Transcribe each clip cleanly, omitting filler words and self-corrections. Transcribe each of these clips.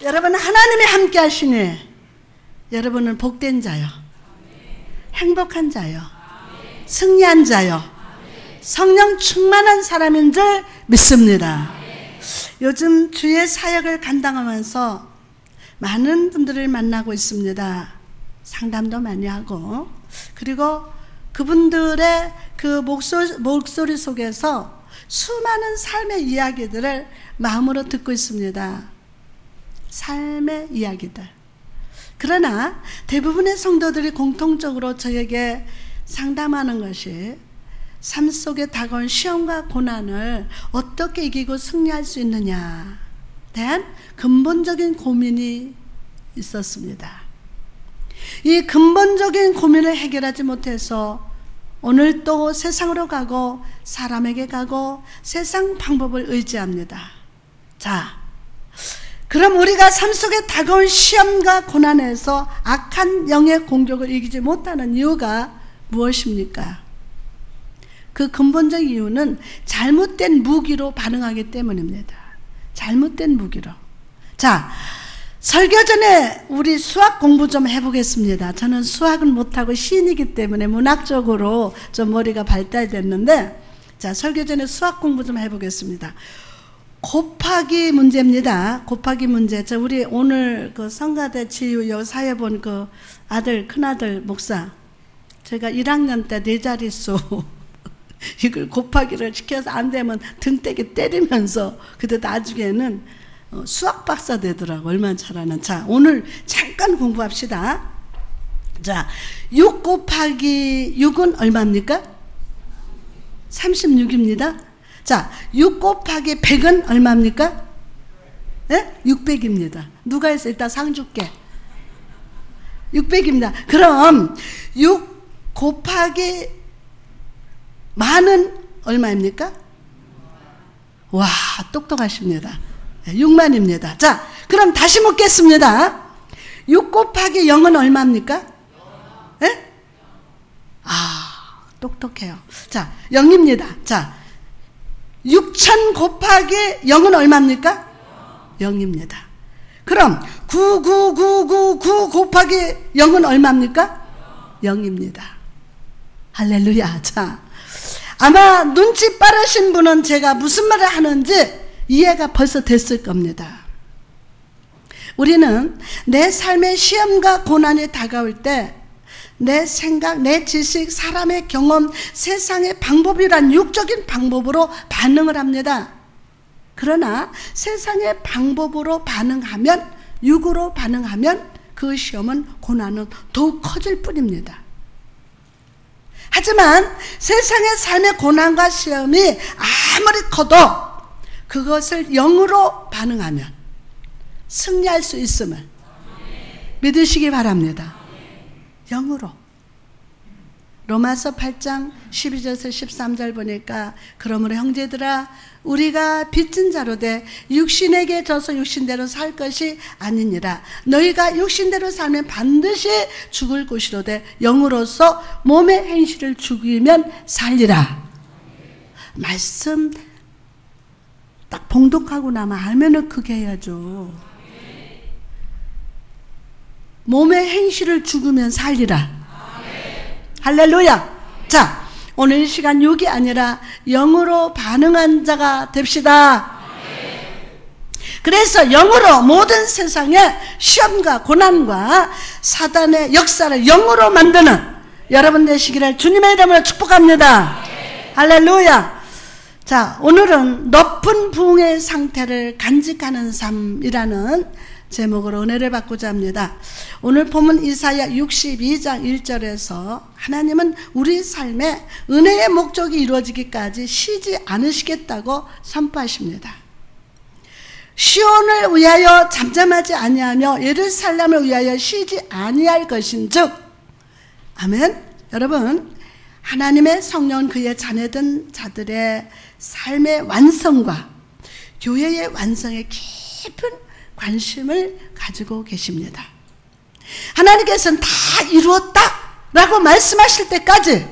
여러분, 하나님이 함께 하시니 여러분은 복된 자요, 행복한 자요, 승리한 자요, 성령 충만한 사람인 줄 믿습니다. 요즘 주의 사역을 감당하면서 많은 분들을 만나고 있습니다. 상담도 많이 하고, 그리고 그분들의 그 목소리 속에서 수많은 삶의 이야기들을 마음으로 듣고 있습니다. 삶의 이야기들. 그러나 대부분의 성도들이 공통적으로 저에게 상담하는 것이 삶 속에 다가온 시험과 고난을 어떻게 이기고 승리할 수 있느냐에 대한 근본적인 고민이 있었습니다. 이 근본적인 고민을 해결하지 못해서 오늘 또 세상으로 가고 사람에게 가고 세상 방법을 의지합니다. 자, 그럼 우리가 삶 속에 다가온 시험과 고난에서 악한 영의 공격을 이기지 못하는 이유가 무엇입니까? 그 근본적 이유는 잘못된 무기로 반응하기 때문입니다. 잘못된 무기로. 자, 설교 전에 우리 수학 공부 좀 해보겠습니다. 저는 수학은 못하고 시인이기 때문에 문학적으로 좀 머리가 발달됐는데, 자, 설교 전에 수학 공부 좀 해보겠습니다. 곱하기 문제입니다. 곱하기 문제. 저 우리 오늘 그 성가대 지유 사회 본 그 아들, 큰아들 목사, 제가 1학년 때 4자릿수 이걸 곱하기를 시켜서 안 되면 등대기 때리면서, 그때 나중에는 수학 박사 되더라고. 얼마나 잘하는. 자, 오늘 잠깐 공부합시다. 자, 6 곱하기 6은 얼마입니까? 36입니다. 자, 6 곱하기 100은 얼마입니까? 네? 600입니다. 누가 했어? 일단 상 줄게. 600입니다. 그럼 6 곱하기 만은 얼마입니까? 와, 똑똑하십니다. 6만입니다. 자, 그럼 다시 묻겠습니다. 6 곱하기 0은 얼마입니까? 네? 아, 똑똑해요. 자, 0입니다. 자, 6000 곱하기 0은 얼마입니까? 0입니다. 그럼 99999 곱하기 0은 얼마입니까? 0입니다. 할렐루야. 자, 아마 눈치 빠르신 분은 제가 무슨 말을 하는지 이해가 벌써 됐을 겁니다. 우리는 내 삶의 시험과 고난이 다가올 때 내 생각, 내 지식, 사람의 경험, 세상의 방법이란 육적인 방법으로 반응을 합니다. 그러나 세상의 방법으로 반응하면, 육으로 반응하면 그 시험은, 고난은 더욱 커질 뿐입니다. 하지만 세상의 삶의 고난과 시험이 아무리 커도 그것을 영으로 반응하면 승리할 수 있음을 믿으시기 바랍니다. 영으로. 로마서 8장 12절에서 13절 보니까, 그러므로 형제들아, 우리가 빚진 자로 돼 육신에게 져서 육신대로 살 것이 아니니라. 너희가 육신대로 살면 반드시 죽을 것이로되 영으로서 몸의 행실을 죽이면 살리라. 말씀 딱 봉독하고 나면 알면은 그게 해야죠. 몸의 행실을 죽으면 살리라. 할렐루야. 자, 오늘 이 시간 6이 아니라 영으로 반응한 자가 됩시다. 그래서 영으로 모든 세상의 시험과 고난과 사단의 역사를 영으로 만드는 여러분 되시기를 주님의 이름으로 축복합니다. 할렐루야. 자, 오늘은 높은 부흥의 상태를 간직하는 삶이라는 제목으로 은혜를 받고자 합니다. 오늘 본문 이사야 62장 1절에서 하나님은 우리 삶에 은혜의 목적이 이루어지기까지 쉬지 않으시겠다고 선포하십니다. 시온을 위하여 잠잠하지 아니하며 예루살렘을 위하여 쉬지 아니할 것인즉. 아멘. 여러분, 하나님의 성령은 그의 자녀된 자들의 삶의 완성과 교회의 완성에 깊은 관심을 가지고 계십니다. 하나님께서는 다 이루었다 라고 말씀하실 때까지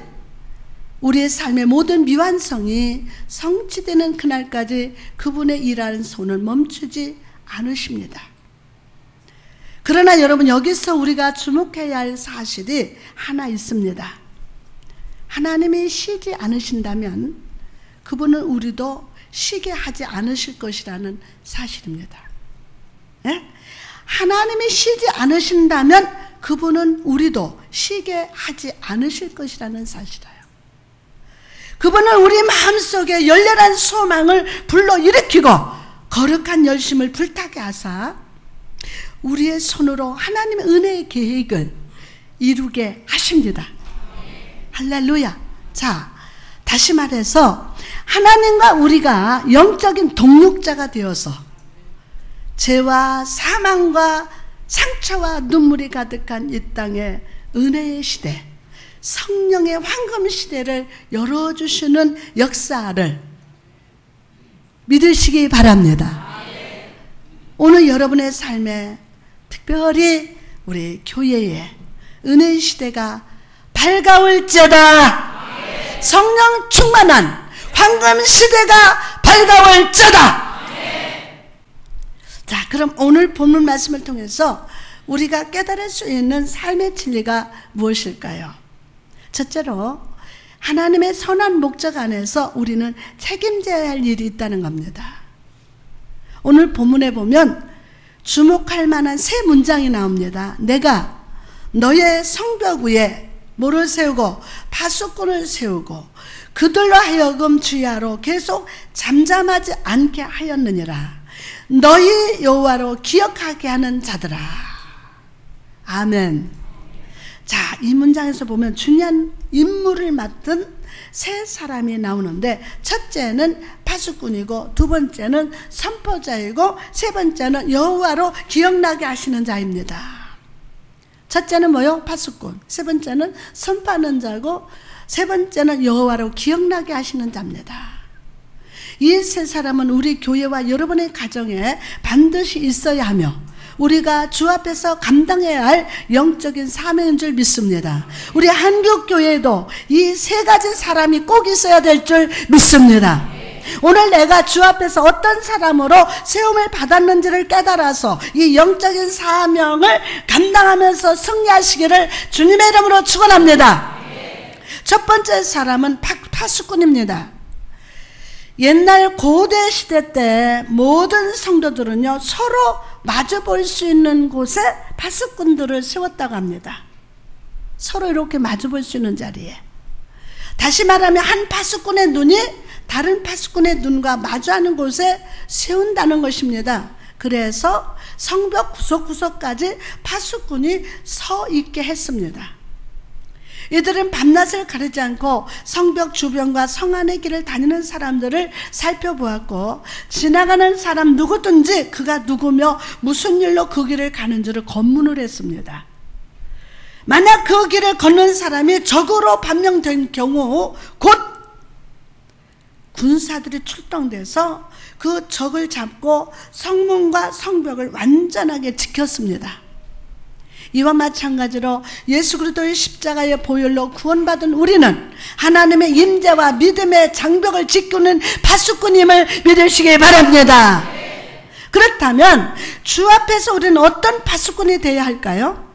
우리의 삶의 모든 미완성이 성취되는 그날까지 그분의 일하는 손을 멈추지 않으십니다. 그러나 여러분, 여기서 우리가 주목해야 할 사실이 하나 있습니다. 하나님이 쉬지 않으신다면 그분은 우리도 쉬게 하지 않으실 것이라는 사실입니다. 네? 하나님이 쉬지 않으신다면 그분은 우리도 쉬게 하지 않으실 것이라는 사실이에요. 그분은 우리 마음속에 열렬한 소망을 불러일으키고 거룩한 열심을 불타게 하사 우리의 손으로 하나님의 은혜의 계획을 이루게 하십니다. 할렐루야. 자, 다시 말해서 하나님과 우리가 영적인 동력자가 되어서 죄와 사망과 상처와 눈물이 가득한 이 땅의 은혜의 시대, 성령의 황금 시대를 열어주시는 역사를 믿으시기 바랍니다. 오늘 여러분의 삶에 특별히 우리 교회의 은혜의 시대가 밝아올지어다. 성령 충만한 황금 시대가 밝아올지어다. 자, 그럼 오늘 본문 말씀을 통해서 우리가 깨달을 수 있는 삶의 진리가 무엇일까요? 첫째로, 하나님의 선한 목적 안에서 우리는 책임져야 할 일이 있다는 겁니다. 오늘 본문에 보면 주목할 만한 세 문장이 나옵니다. 내가 너의 성벽 위에 뭐를 세우고 파수꾼을 세우고 그들로 하여금 주야로 계속 잠잠하지 않게 하였느니라. 너희 여호와로 기억하게 하는 자들아. 아멘. 자, 이 문장에서 보면 중요한 임무를 맡은 세 사람이 나오는데, 첫째는 파수꾼이고 두 번째는 선포자이고 세 번째는 여호와로 기억나게 하시는 자입니다. 첫째는 뭐요? 파수꾼. 세 번째는 선포하는 자고 세 번째는 여호와로 기억나게 하시는 자입니다. 이 세 사람은 우리 교회와 여러분의 가정에 반드시 있어야 하며 우리가 주 앞에서 감당해야 할 영적인 사명인 줄 믿습니다. 우리 한국교회에도 이 세 가지 사람이 꼭 있어야 될 줄 믿습니다. 오늘 내가 주 앞에서 어떤 사람으로 세움을 받았는지를 깨달아서 이 영적인 사명을 감당하면서 승리하시기를 주님의 이름으로 축원합니다. 첫 번째 사람은 파수꾼입니다. 옛날 고대 시대 때 모든 성도들은요, 서로 마주 볼 수 있는 곳에 파수꾼들을 세웠다고 합니다. 서로 이렇게 마주 볼 수 있는 자리에. 다시 말하면 한 파수꾼의 눈이 다른 파수꾼의 눈과 마주하는 곳에 세운다는 것입니다. 그래서 성벽 구석구석까지 파수꾼이 서 있게 했습니다. 이들은 밤낮을 가리지 않고 성벽 주변과 성 안의 길을 다니는 사람들을 살펴보았고, 지나가는 사람 누구든지 그가 누구며 무슨 일로 그 길을 가는지를 검문을 했습니다. 만약 그 길을 걷는 사람이 적으로 판명된 경우 곧 군사들이 출동돼서 그 적을 잡고 성문과 성벽을 완전하게 지켰습니다. 이와 마찬가지로 예수 그리스도의 십자가의 보혈로 구원받은 우리는 하나님의 임재와 믿음의 장벽을 지키는 파수꾼임을 믿으시기 바랍니다. 그렇다면 주 앞에서 우리는 어떤 파수꾼이 되어야 할까요?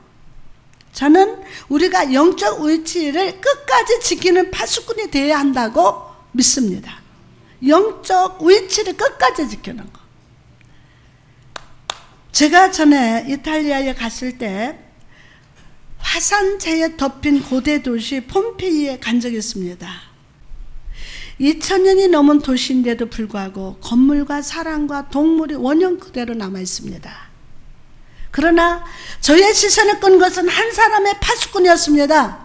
저는 우리가 영적 위치를 끝까지 지키는 파수꾼이 되어야 한다고 믿습니다. 영적 위치를 끝까지 지키는 거. 제가 전에 이탈리아에 갔을 때 화산재에 덮인 고대 도시 폼페이에 간 적이 있습니다. 2000년이 넘은 도시인데도 불구하고 건물과 사람과 동물이 원형 그대로 남아 있습니다. 그러나 저의 시선을 끈 것은 한 사람의 파수꾼이었습니다.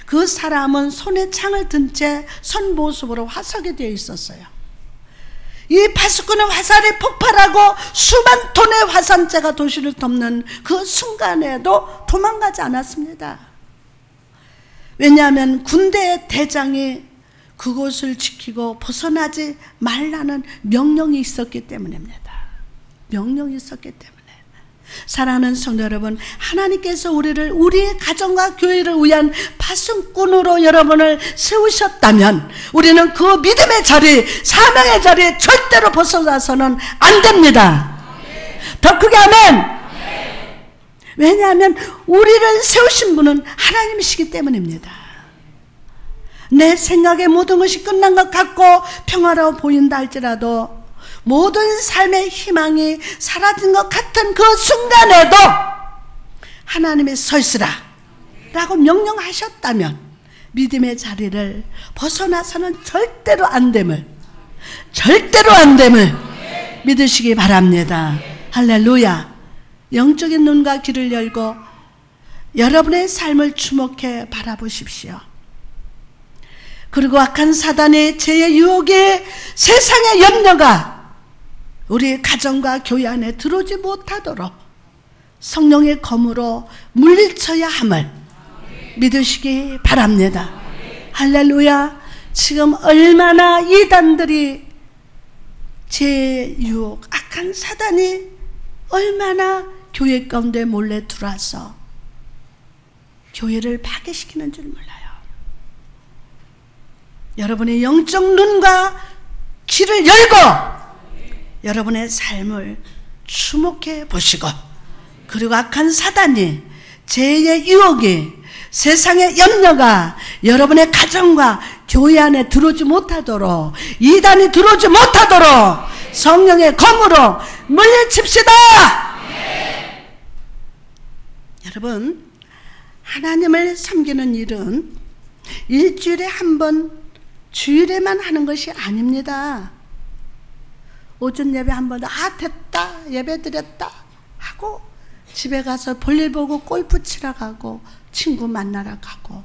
그 사람은 손에 창을 든 채 선 모습으로 화석이 되어 있었어요. 이 파수꾼의 화살이 폭발하고 수만 톤의 화산재가 도시를 덮는 그 순간에도 도망가지 않았습니다. 왜냐하면 군대의 대장이 그곳을 지키고 벗어나지 말라는 명령이 있었기 때문입니다. 명령이 있었기 때문에. 사랑하는 성도 여러분, 하나님께서 우리를 우리의 가정과 교회를 위한 파수꾼으로 여러분을 세우셨다면 우리는 그 믿음의 자리, 사명의 자리에 절대로 벗어나서는 안 됩니다. 더 크게 하면, 왜냐하면 우리를 세우신 분은 하나님이시기 때문입니다. 내 생각에 모든 것이 끝난 것 같고 평화로워 보인다 할지라도 모든 삶의 희망이 사라진 것 같은 그 순간에도 하나님이 서 있으라 라고 명령하셨다면 믿음의 자리를 벗어나서는 절대로 안 됨을 믿으시기 바랍니다. 할렐루야. 영적인 눈과 귀를 열고 여러분의 삶을 주목해 바라보십시오. 그리고 악한 사단의 죄의 유혹에 세상의 염려가 우리 가정과 교회 안에 들어오지 못하도록 성령의 검으로 물리쳐야 함을 믿으시기 바랍니다. 할렐루야. 지금 얼마나 이단들이 죄의 유혹, 악한 사단이 얼마나 교회 가운데 몰래 들어와서 교회를 파괴시키는 줄 몰라요. 여러분의 영적 눈과 귀를 열고 여러분의 삶을 주목해 보시고, 그리고 악한 사단이, 죄의 유혹이, 세상의 염려가 여러분의 가정과 교회 안에 들어오지 못하도록, 이단이 들어오지 못하도록 성령의 검으로 물리칩시다. 여러분, 하나님을 섬기는 일은 일주일에 한 번 주일에만 하는 것이 아닙니다. 오전 예배 한 번, 됐다, 예배 드렸다 하고 집에 가서 볼일 보고 골프 치러 가고 친구 만나러 가고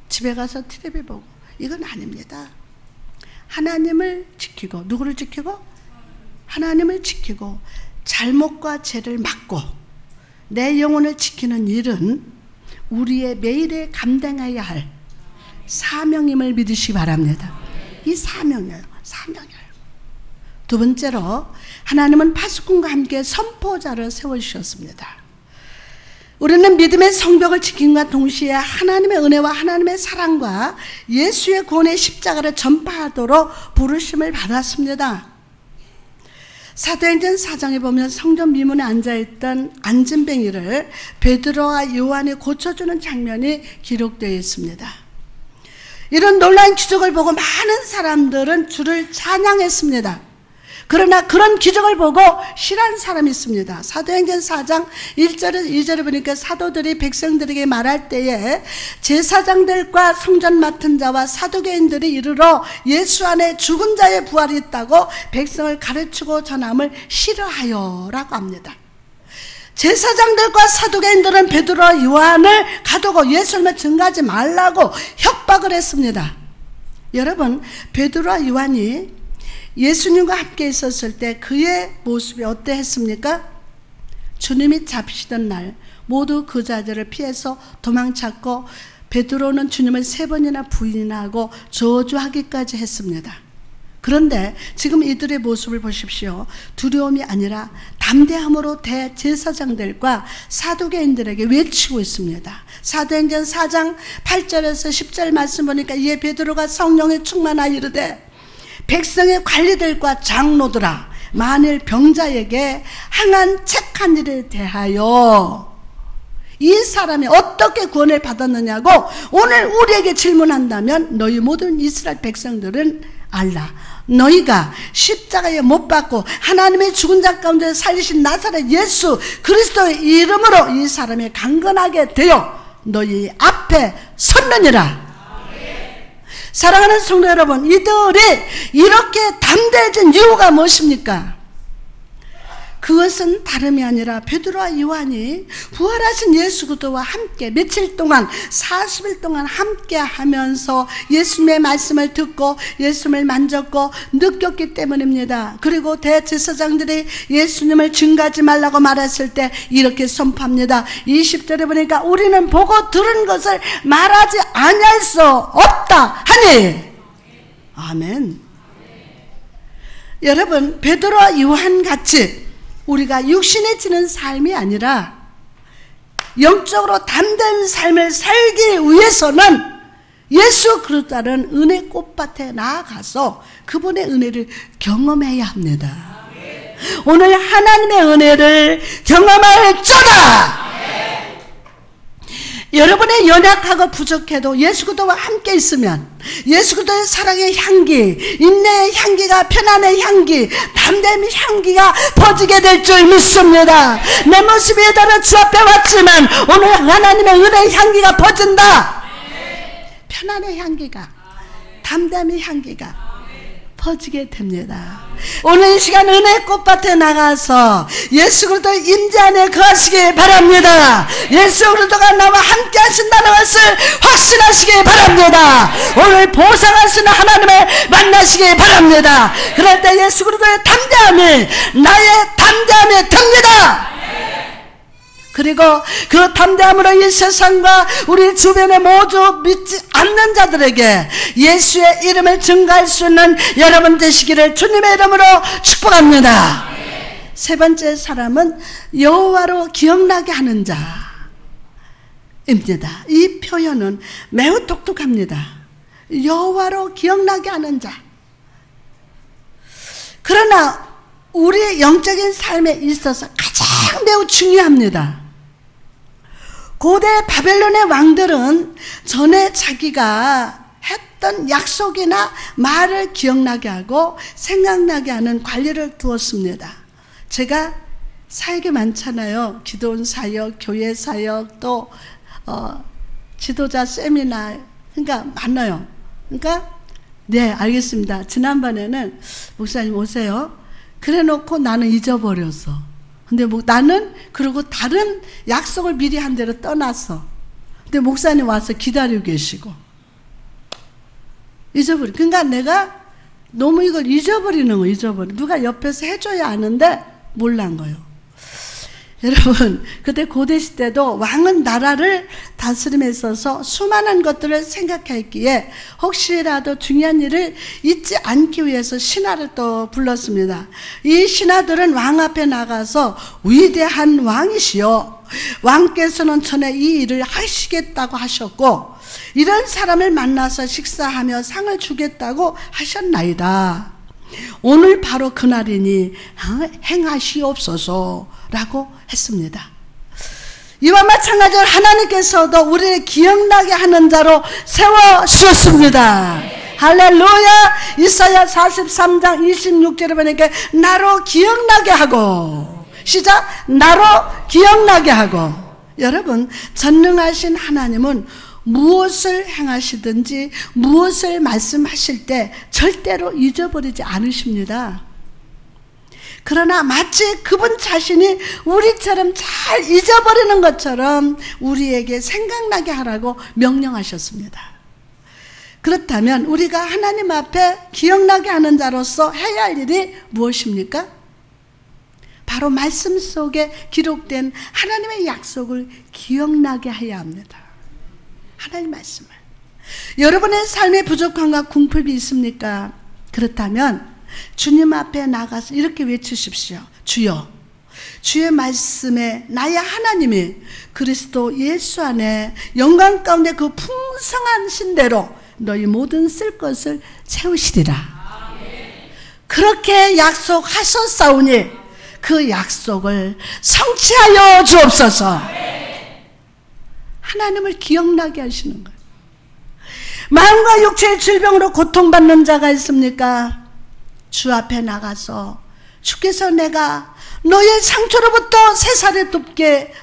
집에 가서 TV 보고, 이건 아닙니다. 하나님을 지키고, 누구를 지키고? 하나님을 지키고 잘못과 죄를 막고 내 영혼을 지키는 일은 우리의 매일에 감당해야 할 사명임을 믿으시기 바랍니다. 이 사명이에요. 두 번째로, 하나님은 파수꾼과 함께 선포자를 세워주셨습니다. 우리는 믿음의 성벽을 지킴과 동시에 하나님의 은혜와 하나님의 사랑과 예수의 구원의 십자가를 전파하도록 부르심을 받았습니다. 사도행전 4장에 보면 성전 미문에 앉아있던 안진뱅이를 베드로와 요한이 고쳐주는 장면이 기록되어 있습니다. 이런 놀라운 기적을 보고 많은 사람들은 주를 찬양했습니다. 그러나 그런 기적을 보고 싫어하는 사람이 있습니다. 사도행전 4장 1절에서 2절을 보니까 사도들이 백성들에게 말할 때에 제사장들과 성전 맡은 자와 사두개인들이 이르러 예수 안에 죽은 자의 부활이 있다고 백성을 가르치고 전함을 싫어하여 라고 합니다. 제사장들과 사두개인들은 베드로와 요한을 가두고 예수님을 증거하지 말라고 협박을 했습니다. 여러분, 베드로와 요한이 예수님과 함께 있었을 때 그의 모습이 어떠했습니까? 주님이 잡히시던 날 모두 그 자들을 피해서 도망쳤고, 베드로는 주님을 3번이나 부인하고 저주하기까지 했습니다. 그런데 지금 이들의 모습을 보십시오. 두려움이 아니라 담대함으로 대제사장들과 사두개인들에게 외치고 있습니다. 사도행전 4장 8절에서 10절 말씀 보니까, 이에 베드로가 성령에 충만하여 이르되 백성의 관리들과 장로들아, 만일 병자에게 항한 책한 일에 대하여 이 사람이 어떻게 구원을 받았느냐고 오늘 우리에게 질문한다면 너희 모든 이스라엘 백성들은 알라. 너희가 십자가에 못 박고 하나님의 죽은 자 가운데 살리신 나사렛 예수 그리스도의 이름으로 이 사람이 강건하게 되어 너희 앞에 섰느니라. 사랑하는 성도 여러분, 이들이 이렇게 담대해진 이유가 무엇입니까? 그것은 다름이 아니라 베드로와 요한이 부활하신 예수 그리스도와 함께 며칠 동안 40일 동안 함께 하면서 예수님의 말씀을 듣고 예수님을 만졌고 느꼈기 때문입니다. 그리고 대제사장들이 예수님을 증거하지 말라고 말했을 때 이렇게 선포합니다. 20절에 보니까 우리는 보고 들은 것을 말하지 아니할 수 없다 하니. 아멘. 여러분, 베드로와 요한 같이 우리가 육신에 지는 삶이 아니라 영적으로 담대한 삶을 살기 위해서는 예수 그리스도는 은혜 꽃밭에 나아가서 그분의 은혜를 경험해야 합니다. 오늘 하나님의 은혜를 경험할지어다. 여러분의 연약하고 부족해도 예수 그리스도와 함께 있으면 예수 그리스도의 사랑의 향기, 인내의 향기가, 편안의 향기, 담대의 향기가 퍼지게 될 줄 믿습니다. 내 모습에 따라 주 앞에 왔지만 오늘 하나님의 은혜의 향기가 퍼진다. 편안의 향기가, 담대의 향기가 퍼지게 됩니다. 오늘 이 시간 은혜 꽃밭에 나가서 예수 그리스도의 임재 안에 거하시기 바랍니다. 예수 그리스도가 나와 함께 하신다는 것을 확신하시기 바랍니다. 오늘 보상하시는 하나님을 만나시기 바랍니다. 그럴 때 예수 그리스도의 담대함이 나의 담대함이 됩니다. 그리고 그 담대함으로 이 세상과 우리 주변의 모두 믿지 않는 자들에게 예수의 이름을 증거할 수 있는 여러분 되시기를 주님의 이름으로 축복합니다. 세 번째 사람은 여호와로 기억나게 하는 자입니다. 이 표현은 매우 똑똑합니다. 여호와로 기억나게 하는 자. 그러나 우리의 영적인 삶에 있어서 가장 매우 중요합니다. 고대 바벨론의 왕들은 전에 자기가 했던 약속이나 말을 기억나게 하고 생각나게 하는 관리를 두었습니다. 제가 사역이 많잖아요. 기도원 사역, 교회 사역, 또 지도자 세미나, 그러니까 많아요. 그러니까 네, 알겠습니다. 지난번에는 목사님 오세요. 그래 놓고 나는 잊어버렸어. 근데 나는 그리고 다른 약속을 미리 한 대로 떠났어. 근데 목사님 와서 기다리고 계시고 그러니까 내가 너무 이걸 잊어버리는 거, 누가 옆에서 해줘야 아는데 몰란 거예요. 여러분, 그때 고대 시대도 왕은 나라를 다스림에 있어서 수많은 것들을 생각했기에 혹시라도 중요한 일을 잊지 않기 위해서 신하를 또 불렀습니다. 이 신하들은 왕 앞에 나가서 위대한 왕이시여, 왕께서는 전에 이 일을 하시겠다고 하셨고 이런 사람을 만나서 식사하며 상을 주겠다고 하셨나이다. 오늘 바로 그날이니 행하시옵소서라고 했습니다. 이와 마찬가지로 하나님께서도 우리를 기억나게 하는 자로 세워주셨습니다. 할렐루야. 이사야 43장 26절에 보니까 나로 기억나게 하고, 시작, 나로 기억나게 하고. 여러분, 전능하신 하나님은 무엇을 행하시든지 무엇을 말씀하실 때 절대로 잊어버리지 않으십니다. 그러나 마치 그분 자신이 우리처럼 잘 잊어버리는 것처럼 우리에게 생각나게 하라고 명령하셨습니다. 그렇다면 우리가 하나님 앞에 기억나게 하는 자로서 해야 할 일이 무엇입니까? 바로 말씀 속에 기록된 하나님의 약속을 기억나게 해야 합니다. 하나님 말씀을. 여러분의 삶에 부족함과 궁핍이 있습니까? 그렇다면 주님 앞에 나가서 이렇게 외치십시오. 주여, 주의 말씀에 나의 하나님이 그리스도 예수 안에 영광 가운데 그 풍성한 신대로 너희 모든 쓸 것을 채우시리라. 그렇게 약속하셨사오니 그 약속을 성취하여 주옵소서. 하나님을 기억나게 하시는 거예요. 마음과 육체의 질병으로 고통받는 자가 있습니까? 주 앞에 나가서 주께서 내가 너의 상처로부터 새살이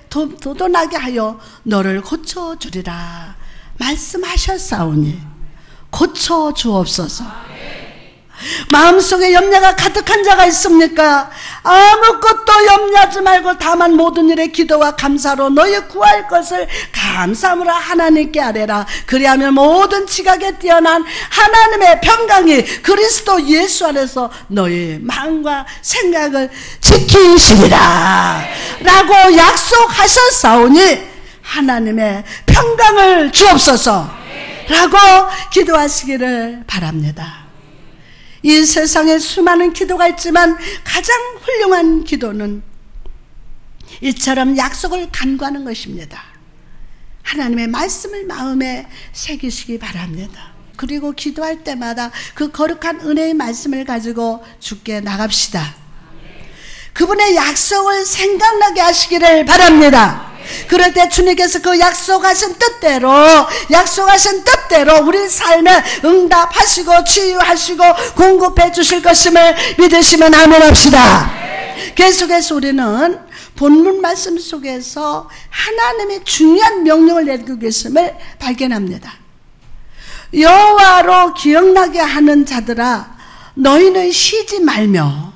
돋아나게 하여 너를 고쳐주리라 말씀하셨사오니 고쳐주옵소서. 마음속에 염려가 가득한 자가 있습니까? 아무것도 염려하지 말고 다만 모든 일에 기도와 감사로 너희 구할 것을 감사함으로 하나님께 아뢰라. 그리하면 모든 지각에 뛰어난 하나님의 평강이 그리스도 예수 안에서 너희 마음과 생각을 지키시리라 라고 약속하셨사오니 하나님의 평강을 주옵소서 라고 기도하시기를 바랍니다. 이 세상에 수많은 기도가 있지만 가장 훌륭한 기도는 이처럼 약속을 간구하는 것입니다. 하나님의 말씀을 마음에 새기시기 바랍니다. 그리고 기도할 때마다 그 거룩한 은혜의 말씀을 가지고 주께 나갑시다. 그분의 약속을 생각나게 하시기를 바랍니다. 그럴 때 주님께서 그 약속하신 뜻대로 우리 삶에 응답하시고 치유하시고 공급해 주실 것임을 믿으시면 아멘 합시다. 계속해서 우리는 본문 말씀 속에서 하나님의 중요한 명령을 내리고 계심을 발견합니다. 여호와로 기억나게 하는 자들아 너희는 쉬지 말며.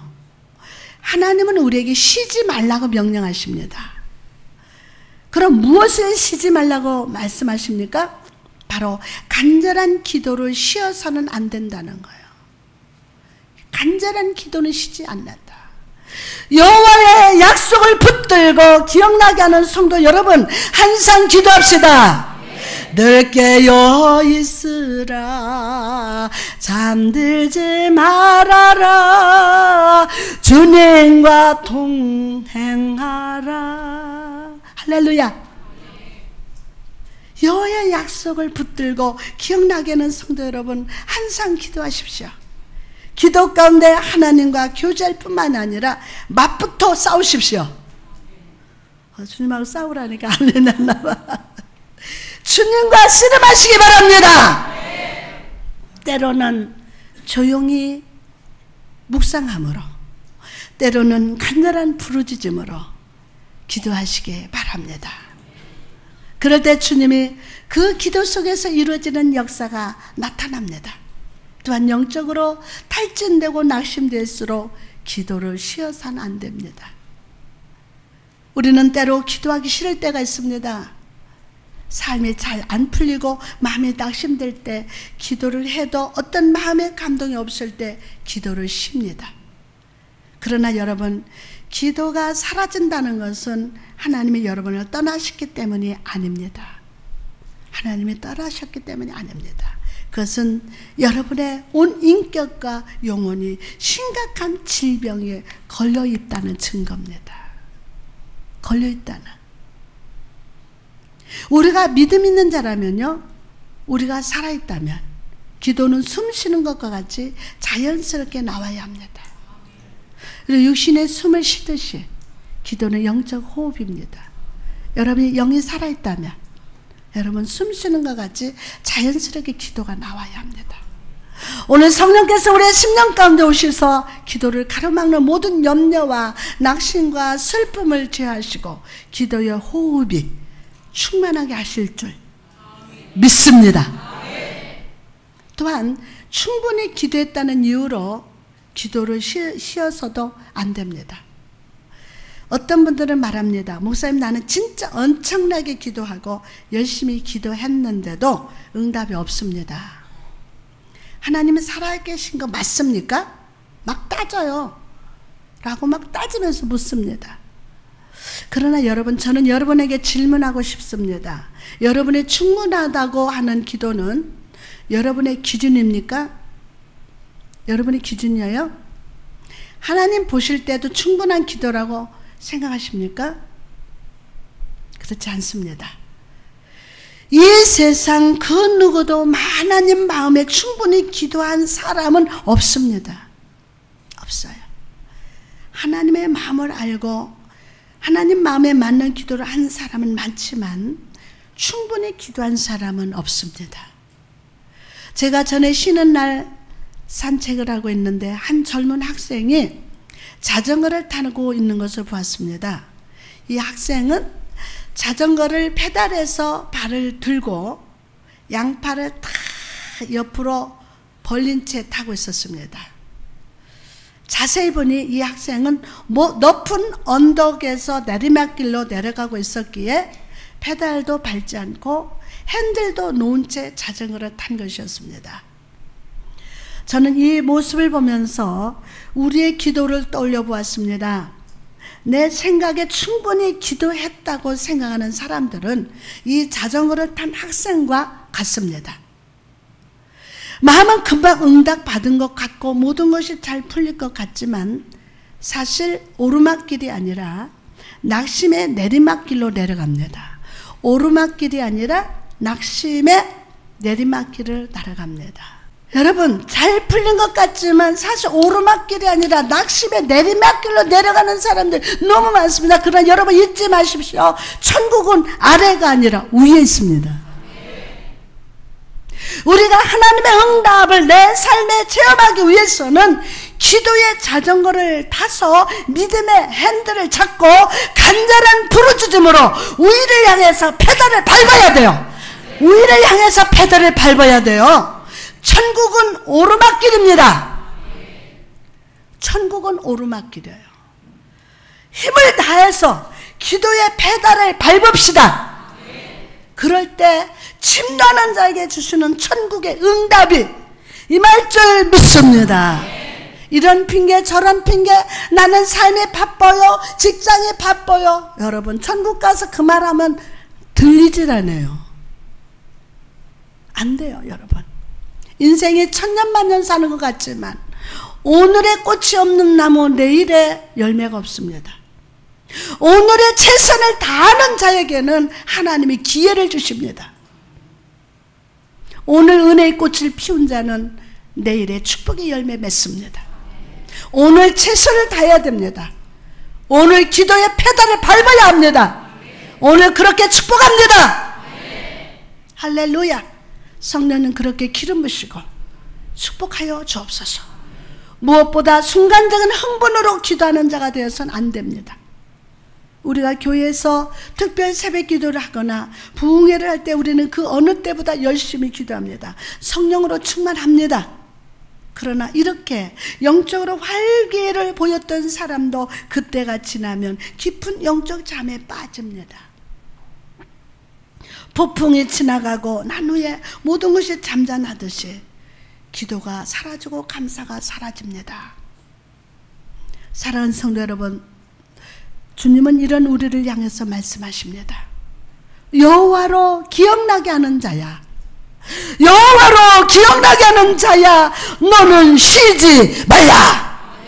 하나님은 우리에게 쉬지 말라고 명령하십니다. 그럼 무엇을 쉬지 말라고 말씀하십니까? 바로 간절한 기도를 쉬어서는 안 된다는 거예요. 간절한 기도는 쉬지 않는다. 여호와의 약속을 붙들고 기억나게 하는 성도 여러분, 항상 기도합시다. 늘 깨어 있으라, 잠들지 말아라, 주님과 동행하라. 할렐루야. 여호와의 약속을 붙들고 기억나게 하는 성도 여러분, 항상 기도하십시오. 기도 가운데 하나님과 교제할 뿐만 아니라 맞붙어 싸우십시오. 주님하고 싸우라니까 안 되나 봐. 주님과 씨름하시기 바랍니다. 때로는 조용히 묵상함으로, 때로는 간절한 부르짖음으로 기도하시기 바랍니다. 그럴 때 주님이 그 기도 속에서 이루어지는 역사가 나타납니다. 또한 영적으로 탈진되고 낙심될수록 기도를 쉬어서는 안 됩니다. 우리는 때로 기도하기 싫을 때가 있습니다. 삶이 잘 안 풀리고 마음이 낙심될 때 기도를 해도 어떤 마음의 감동이 없을 때 기도를 쉽니다. 그러나 여러분, 기도가 사라진다는 것은 하나님이 여러분을 떠나셨기 때문이 아닙니다. 하나님이 떠나셨기 때문이 아닙니다. 그것은 여러분의 온 인격과 영혼이 심각한 질병에 걸려있다는 증거입니다. 걸려있다는. 우리가 믿음 있는 자라면요, 우리가 살아있다면 기도는 숨 쉬는 것과 같이 자연스럽게 나와야 합니다. 그리고 육신의 숨을 쉬듯이 기도는 영적 호흡입니다. 여러분이 영이 살아있다면 여러분 숨 쉬는 것 같이 자연스럽게 기도가 나와야 합니다. 오늘 성령께서 우리의 심령 가운데 오셔서 기도를 가로막는 모든 염려와 낙심과 슬픔을 제하시고 기도의 호흡이 충만하게 하실 줄 믿습니다. 또한 충분히 기도했다는 이유로 기도를 쉬어서도 안 됩니다. 어떤 분들은 말합니다. 목사님, 나는 진짜 엄청나게 기도하고 열심히 기도했는데도 응답이 없습니다. 하나님은 살아계신 거 맞습니까? 막 따져요. 라고 막 따지면서 묻습니다. 그러나 여러분, 저는 여러분에게 질문하고 싶습니다. 여러분의 충분하다고 하는 기도는 여러분의 기준입니까? 여러분의 기준이에요? 하나님 보실 때도 충분한 기도라고 생각하십니까? 그렇지 않습니다. 이 세상 그 누구도 하나님 마음에 충분히 기도한 사람은 없습니다. 없어요. 하나님의 마음을 알고 하나님 마음에 맞는 기도를 한 사람은 많지만 충분히 기도한 사람은 없습니다. 제가 전에 쉬는 날 산책을 하고 있는데 한 젊은 학생이 자전거를 타고 있는 것을 보았습니다. 이 학생은 자전거를 페달에서 발을 들고 양팔을 탁 옆으로 벌린 채 타고 있었습니다. 자세히 보니 이 학생은 높은 언덕에서 내리막길로 내려가고 있었기에 페달도 밟지 않고 핸들도 놓은 채 자전거를 탄 것이었습니다. 저는 이 모습을 보면서 우리의 기도를 떠올려 보았습니다. 내 생각에 충분히 기도했다고 생각하는 사람들은 이 자전거를 탄 학생과 같습니다. 마음은 금방 응답받은 것 같고 모든 것이 잘 풀릴 것 같지만 사실 오르막길이 아니라 낙심의 내리막길로 내려갑니다. 오르막길이 아니라 낙심의 내리막길을 날아갑니다. 여러분, 잘 풀린 것 같지만 사실 오르막길이 아니라 낙심의 내리막길로 내려가는 사람들 너무 많습니다. 그러나 여러분 잊지 마십시오. 천국은 아래가 아니라 위에 있습니다. 우리가 하나님의 응답을 내 삶에 체험하기 위해서는 기도의 자전거를 타서 믿음의 핸들을 잡고 간절한 부르짖음으로 위를 향해서 페달을 밟아야 돼요. 위를 향해서 페달을 밟아야 돼요. 천국은 오르막길입니다. 천국은 오르막길이에요. 힘을 다해서 기도의 페달을 밟읍시다. 그럴 때 침노하는 자에게 주시는 천국의 응답이 임할 줄 믿습니다. 이런 핑계 저런 핑계, 나는 삶이 바빠요, 직장이 바빠요. 여러분, 천국 가서 그 말하면 들리질 않아요. 안 돼요. 여러분, 인생이 천년만년 사는 것 같지만 오늘의 꽃이 없는 나무 내일의 열매가 없습니다. 오늘의 최선을 다하는 자에게는 하나님이 기회를 주십니다. 오늘 은혜의 꽃을 피운 자는 내일의 축복의 열매 맺습니다. 오늘 최선을 다해야 됩니다. 오늘 기도의 페달을 밟아야 합니다. 오늘 그렇게 축복합니다. 할렐루야. 성령은 그렇게 기름 부시고 축복하여 주옵소서. 무엇보다 순간적인 흥분으로 기도하는 자가 되어서는 안 됩니다. 우리가 교회에서 특별 새벽 기도를 하거나 부흥회를 할 때 우리는 그 어느 때보다 열심히 기도합니다. 성령으로 충만합니다. 그러나 이렇게 영적으로 활기를 보였던 사람도 그때가 지나면 깊은 영적 잠에 빠집니다. 폭풍이 지나가고 난 후에 모든 것이 잠잠하듯이 기도가 사라지고 감사가 사라집니다. 사랑하는 성도 여러분, 주님은 이런 우리를 향해서 말씀하십니다. 여호와로 기억나게 하는 자야, 여호와로 기억나게 하는 자야, 너는 쉬지 말라.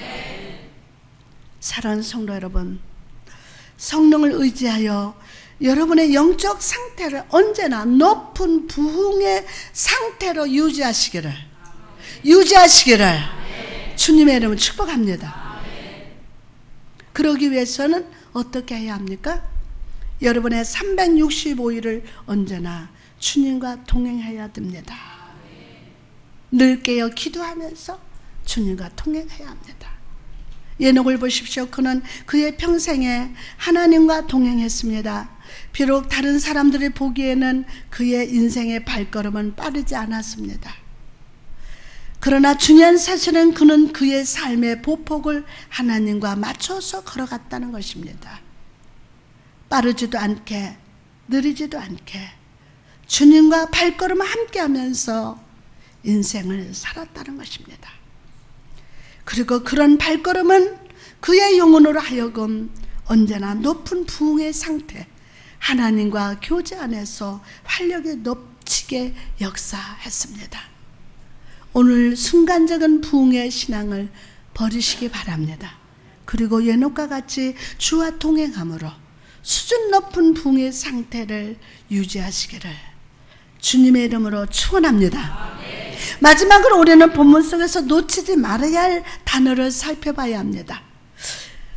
사랑하는 성도 여러분, 성령을 의지하여 여러분의 영적 상태를 언제나 높은 부흥의 상태로 유지하시기를 주님의 이름으로 축복합니다. 그러기 위해서는 어떻게 해야 합니까? 여러분의 365일을 언제나 주님과 동행해야 됩니다. 늘 깨어 기도하면서 주님과 동행해야 합니다. 예녹을 보십시오. 그는 그의 평생에 하나님과 동행했습니다. 비록 다른 사람들이 보기에는 그의 인생의 발걸음은 빠르지 않았습니다. 그러나 중요한 사실은 그는 그의 삶의 보폭을 하나님과 맞춰서 걸어갔다는 것입니다. 빠르지도 않게 느리지도 않게 주님과 발걸음을 함께하면서 인생을 살았다는 것입니다. 그리고 그런 발걸음은 그의 영혼으로 하여금 언제나 높은 부흥의 상태, 하나님과 교제 안에서 활력이 넘치게 역사했습니다. 오늘 순간적인 부흥의 신앙을 버리시기 바랍니다. 그리고 예녹과 같이 주와 동행함으로 수준 높은 부흥의 상태를 유지하시기를 주님의 이름으로 축원합니다. 마지막으로 우리는 본문 속에서 놓치지 말아야 할 단어를 살펴봐야 합니다.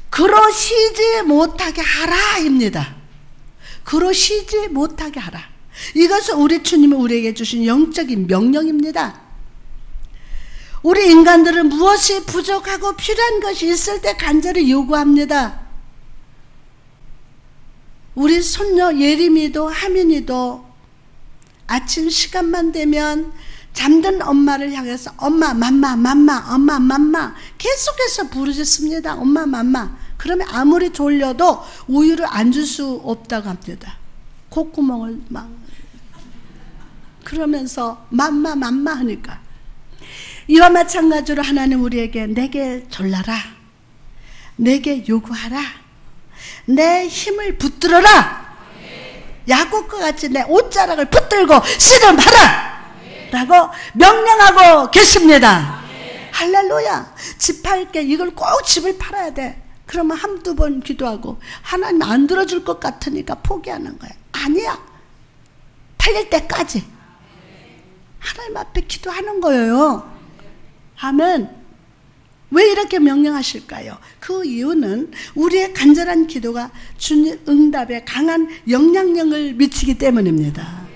그러시지 못하게 하라입니다. 그러시지 못하게 하라. 이것은 우리 주님이 우리에게 주신 영적인 명령입니다. 우리 인간들은 무엇이 부족하고 필요한 것이 있을 때 간절히 요구합니다. 우리 손녀 예림이도 하민이도 아침 시간만 되면 잠든 엄마를 향해서 엄마 맘마 맘마 엄마 맘마 계속해서 부르짖습니다. 엄마 맘마. 그러면 아무리 졸려도 우유를 안 줄 수 없다고 합니다. 콧구멍을 막 그러면서 맘마 맘마 하니까, 이와 마찬가지로 하나님 우리에게 내게 졸라라, 내게 요구하라, 내 힘을 붙들어라, 야곱과 같이 내 옷자락을 붙들고 씨름하라 라고 명령하고 계십니다. 할렐루야. 집 팔 게 이걸 꼭 집을 팔아야 돼. 그러면 한두 번 기도하고 하나님 안 들어줄 것 같으니까 포기하는 거예요. 아니야. 팔릴 때까지 하나님 앞에 기도하는 거예요. 아멘. 왜 이렇게 명령하실까요? 그 이유는 우리의 간절한 기도가 주님 응답에 강한 영향력을 미치기 때문입니다.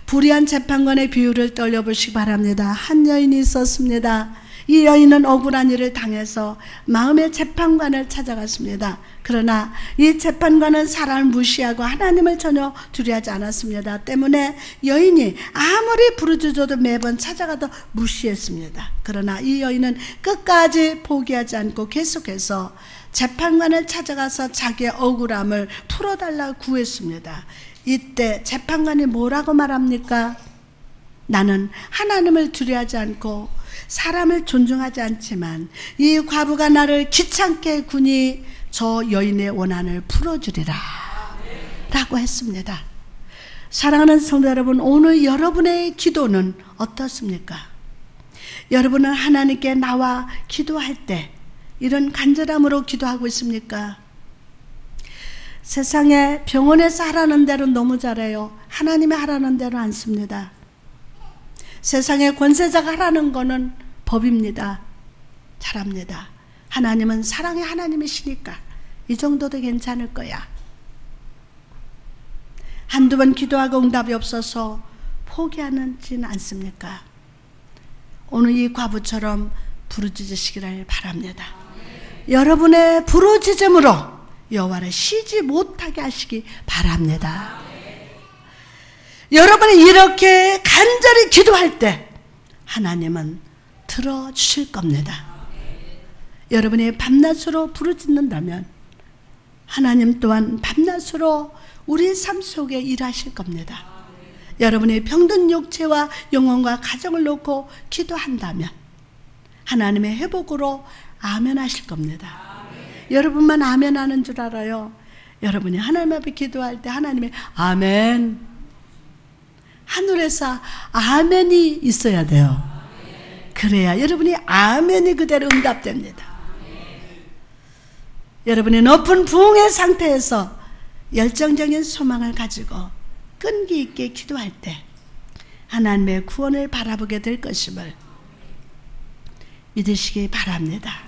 불의한 재판관의 비유를 떠올려보시기 바랍니다. 한 여인이 있었습니다. 이 여인은 억울한 일을 당해서 마음의 재판관을 찾아갔습니다. 그러나 이 재판관은 사람을 무시하고 하나님을 전혀 두려워하지 않았습니다. 때문에 여인이 아무리 부르짖어도 매번 찾아가도 무시했습니다. 그러나 이 여인은 끝까지 포기하지 않고 계속해서 재판관을 찾아가서 자기의 억울함을 풀어달라고 구했습니다. 이때 재판관이 뭐라고 말합니까? 나는 하나님을 두려워하지 않고 사람을 존중하지 않지만 이 과부가 나를 귀찮게 구니 저 여인의 원한을 풀어주리라 라고 했습니다. 사랑하는 성도 여러분, 오늘 여러분의 기도는 어떻습니까? 여러분은 하나님께 나와 기도할 때 이런 간절함으로 기도하고 있습니까? 세상에 병원에서 하라는 대로 너무 잘해요. 하나님이 하라는 대로 안 씁니다. 세상에 권세자가 하라는 거는 법입니다. 잘합니다. 하나님은 사랑의 하나님이시니까 이 정도도 괜찮을 거야. 한두 번 기도하고 응답이 없어서 포기하지는 않습니까? 오늘 이 과부처럼 부르짖으시기를 바랍니다. 여러분의 부르짖음으로 여호와를 쉬지 못하게 하시기 바랍니다. 여러분이 이렇게 간절히 기도할 때 하나님은 들어주실 겁니다. 여러분이 밤낮으로 부르짖는다면 하나님 또한 밤낮으로 우리 삶 속에 일하실 겁니다. 여러분이 병든 육체와 영혼과 가정을 놓고 기도한다면 하나님의 회복으로 아멘 하실 겁니다. 여러분만 아멘 하는 줄 알아요? 여러분이 하나님 앞에 기도할 때 하나님의 아멘, 하늘에서 아멘이 있어야 돼요. 그래야 여러분이 아멘이 그대로 응답됩니다. 여러분이 높은 부흥의 상태에서 열정적인 소망을 가지고 끈기 있게 기도할 때 하나님의 구원을 바라보게 될 것임을 믿으시기 바랍니다.